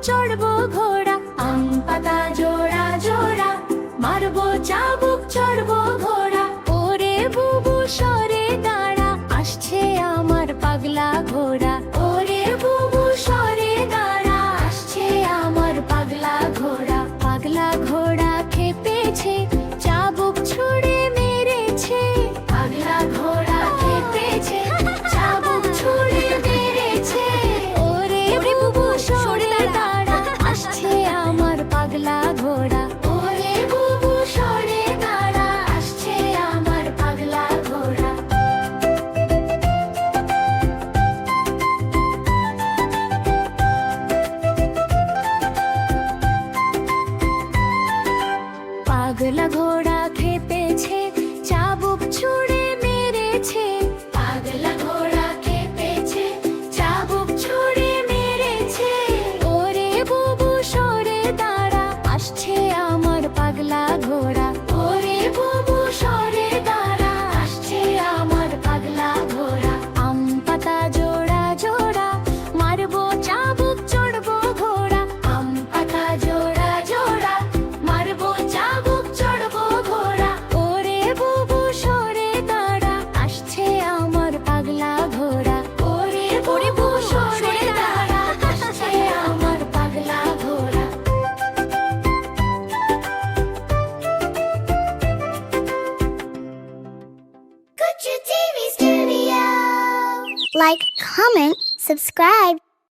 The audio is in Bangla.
চড়বো ঘোড়া। আম পাতা জোড়া জোড়া, মারবো চাবুক চড়বো ঘোড়া। ওরে বুবু সরে দাঁড়া, আসছে আমার পাগলা ঘোড়া। ওরে বুবু সরে দাঁড়া, আসছে আমার পাগলা ঘোড়া। পাগলা ঘোড়া খেপেছে, চাবুক ছুঁড়ে মেরেছে। পাগলা ঘোড়া খেপেছে, চাবুক ছুঁড়ে মেরেছে। ওরে বুবু সরে দাঁড়া, আসছে আমার পাগলা ঘোড়া। ওরে বুবু সরে দাঁড়া, আসছে আমার পাগলা ঘোড়া। পাগলা ঘোড়া খেপেছে, চাবুক ছুঁড়ে মেরেছে। পাগলা ঘোড়া খেপেছে, চাবুক ছুঁড়ে মেরেছে। ওরে বুবু সরে দাঁড়া, আসছে আমার পাগলা ঘোড়া। ওরে বুবু সরে দাঁড়া, আসছে আমার পাগলা ঘোড়া। আম পাতা জোড়া জোড়া, মারবো চাবুক চড়বো ঘোড়া। আম পাতা জোড়া জোড়া, মারবো চাবুক চড়বো ঘোড়া। ওরে বুবু সরে দাঁড়া, আসছে আমার পাগলা ঘোড়া। ওরে বুবু সরে দাঁড়া, আসছে আমার পাগলা ঘোড়া। Like, comment, subscribe.